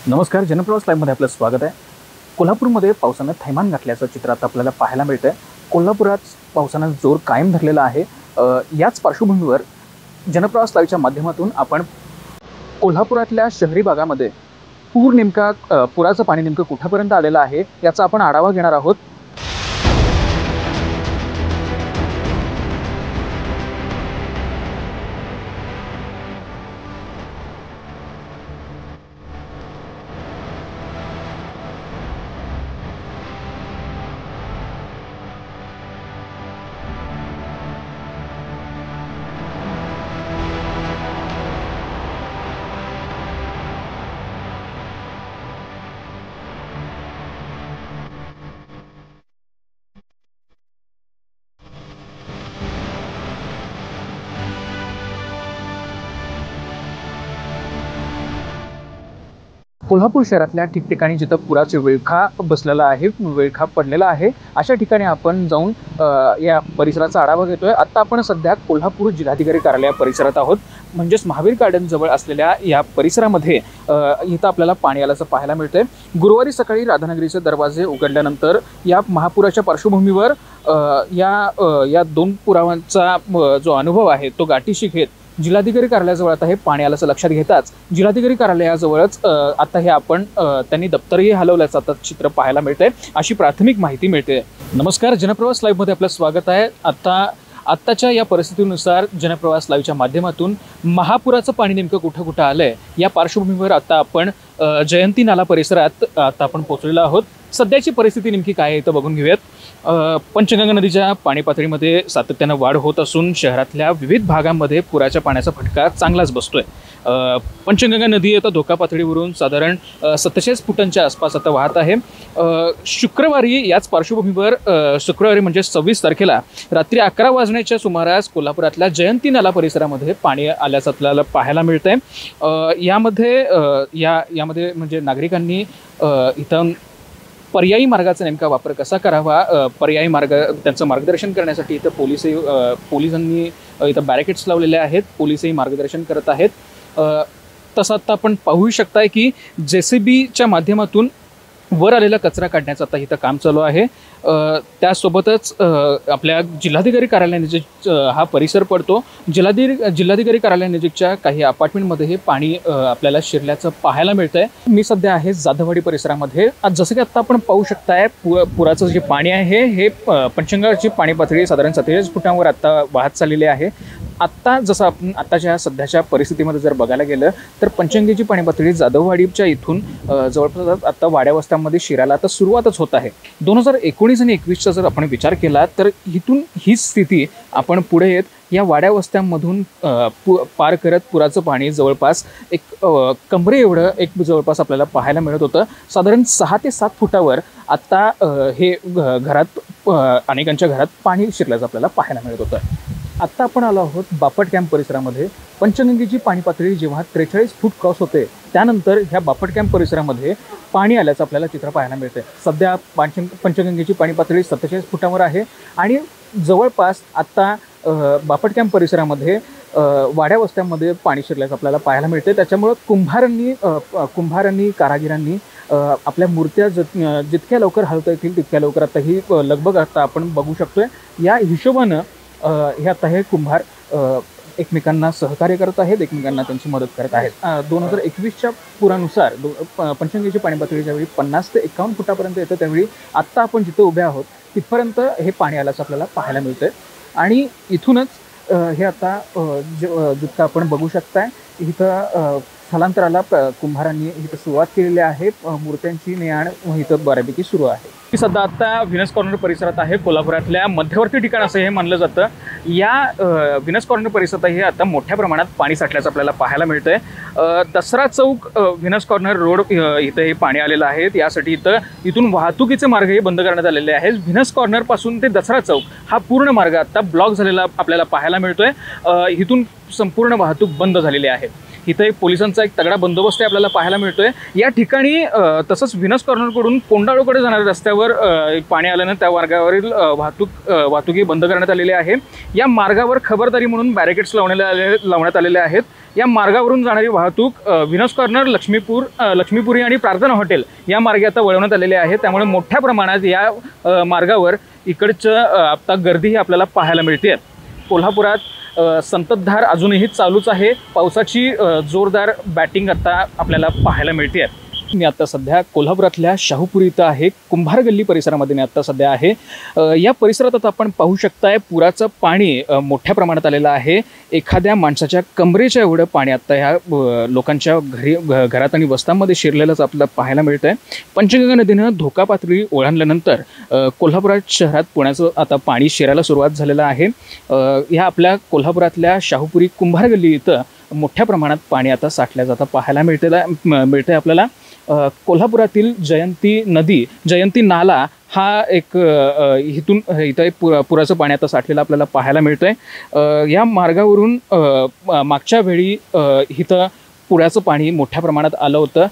नमस्कार, जनप्रवास लाईव्हमध्ये आपलं स्वागत आहे। कोल्हापूरमध्ये पावसानं थैमान घातल्याचं चित्र आता आपल्याला पाहायला मिळतंय। कोल्हापुरात पावसानं जोर कायम धरलेला आहे। याच पार्श्वभूमीवर जनप्रवास लाईव्हच्या माध्यमातून आपण कोल्हापुरातल्या शहरी भागामध्ये पुराचं पाणी नेमकं कुठपर्यंत आलेलं आहे याचा आपण आढावा घेणार आहोत। कोल्हापूर शहरातल्या ठिकठिकाणी जिथं पुराचे विळखा बसलेला आहे, विळखा पडलेला आहे, अशा ठिकाणी आपण जाऊन या परिसराचा आढावा घेतोय। आता आपण सध्या कोल्हापूर जिल्हाधिकारी कार्यालय परिसरात आहोत, म्हणजेच महावीर गार्डन जवळ असलेल्या या परिसरामध्ये इथं आपल्याला पाणी आल्याचं पाहायला मिळतंय। गुरुवारी सकाळी राधानगरीचे दरवाजे उघडल्यानंतर या महापुराच्या पार्श्वभूमीवर या दोन पुरावांचा जो अनुभव आहे तो गाठीशी घेत जिल्हाधिकारी कार्यालयाजवळ आता हे पाणी आल्याचं लक्षात घेताच जिल्हाधिकारी कार्यालयाजवळच आता हे आपण त्यांनी दप्तरही हलवल्याचं आता चित्र पाहायला मिळतंय, अशी प्राथमिक माहिती मिळते। नमस्कार, जनप्रवास लाईव्हमध्ये आपलं स्वागत आहे। आत्ताच्या या परिस्थितीनुसार जनप्रवास लाईव्हच्या माध्यमातून महापुराचं पाणी नेमकं कुठं आलंय या पार्श्वभूमीवर आता आपण जयंती नाला परिसरात आता आपण पोहोचलेलो आहोत। सध्याची परिस्थिती नेमकी काय आहे इथं बघून घेऊयात। पंचगंगा नदीच्या पाणी पातळीमध्ये सातत्यानं वाढ होत असून शहरातल्या विविध भागांमध्ये पुराच्या पाण्याचा फटका चांगलाच बसतोय। पंचगंगा नदी आता धोका पातळीवरून साधारण 47 फुटांच्या आसपास आता वाहत आहे। शुक्रवारी याच पार्श्वभूमीवर शुक्रवारी म्हणजे 26 तारखेला रात्री 11 वाजण्याच्या सुमारास कोल्हापुरातल्या जयंती नाला परिसरामध्ये पाणी आल्याचं आपल्याला पाहायला मिळतंय। यामध्ये म्हणजे नागरिकांनी इथं पर्यायी मार्गाचा नेमका वापर कसा करावा, पर्यायी मार्ग त्यांचं मार्गदर्शन करण्यासाठी इथं पोलिसांनी इथं बॅरिकेड्स लावलेले आहेत, पोलिसही मार्गदर्शन करत आहेत। तसं आता आपण पाहू शकताय की JCBच्या माध्यमातून वर आलेला कचरा काढण्याचं आता इथं काम चालू आहे। त्यासोबतच आपल्या जिल्हाधिकारी कार्यालयानजीक हा परिसर पडतो। जिल्हाधिकारी कार्यालयानजीकच्या काही अपार्टमेंटमध्ये हे पाणी आपल्याला शिरल्याचं पाहायला मिळतंय। मी सध्या आहे जाधववाडी परिसरामध्ये। जसं की आता आपण पाहू शकताय पुराचं जे पाणी आहे हे पंचगंगाची पाणी पातळी साधारण 47 फुटांवर आता वाहत चाललेली आहे। आत्ता जसं आपण आत्ताच्या सध्याच्या परिस्थितीमध्ये जर बघायला गेलं तर पंचगंगेची पाणी पातळी जाधववाडीच्या इथून जवळपास आता वाड्या वस्त्यांमध्ये शिरायला आता सुरुवातच होत आहे। 2019 आणि 21चा जर आपण विचार केला तर इथून ही स्थिती आपण पुढे येत या वाड्या वस्त्यांमधून पार करत पुराचं पाणी जवळपास एक कमरे एवढं एक जवळपास आपल्याला पाहायला मिळत होतं। साधारण 6 ते 7 फुटावर आता हे घरात अनेकांच्या घरात पाणी शिरल्याचं आपल्याला पाहायला मिळत होतं। आत्ता आपण आलो आहोत बापट कॅम्प परिसरामध्ये। पंचगंगेची पाणी पातळी जेव्हा 43 फूट क्रॉस होते त्यानंतर ह्या बापट कॅम्प परिसरामध्ये पाणी आल्याचं आपल्याला चित्र पाहायला मिळते। सध्या पंचगंगेची पाणी पातळी 47 फुटांवर आहे आणि जवळपास आत्ता बापट कॅम्प परिसरामध्ये वाड्या वस्त्यांमध्ये पाणी शिरल्याचं आपल्याला पाहायला मिळते। त्याच्यामुळं कुंभारांनी कारागिरांनी आपल्या मूर्त्या जितक्या लवकर हलवता येतील तितक्या लवकर आता ही लगबग आता आपण बघू शकतोय। या हिशोबानं हे आता हे कुंभार एकमेकांना सहकार्य करत आहेत, एकमेकांना त्यांची मदत करत आहेत। 2021च्या पुरानुसार पंचगंगेची पाणी पातळी ज्यावेळी 50 ते 51 फुटापर्यंत येतं त्यावेळी आत्ता आपण जिथं उभे आहोत तिथपर्यंत हे पाणी आल्याचं आपल्याला पाहायला मिळतंय। आणि इथूनच हे आता जितकं आपण बघू शकताय इथं स्थलांतराला कुंभारांनी इथं सुरुवात केलेली आहे। मूर्त्यांची ने-आण इथं बऱ्यापैकी सुरू आहे। मी सध्या आता व्हिनस कॉर्नर परिसरात आहे। कोल्हापुरातल्या मध्यवर्ती ठिकाण असं हे मानलं जातं। या व्हिनस कॉर्नर परिसरात हे आता मोठ्या प्रमाणात पाणी साठल्याचं आपल्याला पाहायला मिळतंय। Dasara Chowk Venus corner road इथं हे पाणी आलेलं आहे। यासाठी इथून वाहतुकीचे मार्गही बंद करण्यात आलेले आहेत। व्हिनस कॉर्नर पासून ते दसरा चौक हा पूर्ण मार्ग आता ब्लॉक झालेला आपल्याला पाहायला मिळतोय। इथून संपूर्ण वाहतूक बंद झालेली आहे। इथं एक पोलिसांचा एक तगडा बंदोबस्त आपल्याला पाहायला मिळतोय या ठिकाणी। तसंच व्हिनस कॉर्नरकडून कोंडाळूकडे जाणाऱ्या रस्त्यावर पाणी आल्यानं त्या मार्गावरील वाहतुकी बंद करण्यात आलेली आहे। या मार्गावर खबरदारी म्हणून बॅरिकेड्स लावण्यात आलेले आहेत। या मार्गावरून जाणारी वाहतूक व्हिनस कॉर्नर, लक्ष्मीपुरी आणि प्रार्थना हॉटेल या मार्गे आता वळवण्यात आलेले आहे। त्यामुळे मोठ्या प्रमाणात या मार्गावर इकडचं आता गर्दी आपल्याला पाहायला मिळते। कोल्हापुरात संततधार अजूनही चालूच आहे। पावसाची जोरदार बॅटिंग आता आपल्याला पाहायला मिळते। मी आता सध्या कोल्हापुरातल्या शाहूपुरी इथं आहे, कुंभार गल्ली परिसरामध्ये मी आता सध्या आहे। या परिसरात आता आपण पाहू शकताय पुराचं पाणी मोठ्या प्रमाणात आलेलं आहे। एखाद्या माणसाच्या कमरेच्या एवढं पाणी आता ह्या लोकांच्या घरात आणि वस्त्यांमध्ये शिरलेलंच आपल्याला पाहायला मिळतंय। पंचगंगा नदीनं धोका पातळी ओलांडल्यानंतर कोल्हापुरात शहरात पुण्याचं आता पाणी शिरायला सुरुवात झालेलं आहे। ह्या आपल्या कोल्हापुरातल्या शाहूपुरी कुंभार गल्ली इथं मोठ्या प्रमाणात पाणी आता साठल्या जाता पाहायला मिळतंय आपल्याला। कोल्हापुरातील जयंती नाला हा एक इथं पुराचं पाणी आता साठलेलं आपल्याला पाहायला मिळतंय। या मार्गावरून मागच्या वेळी इथं पुराचं पाणी मोठ्या प्रमाणात आलं होतं।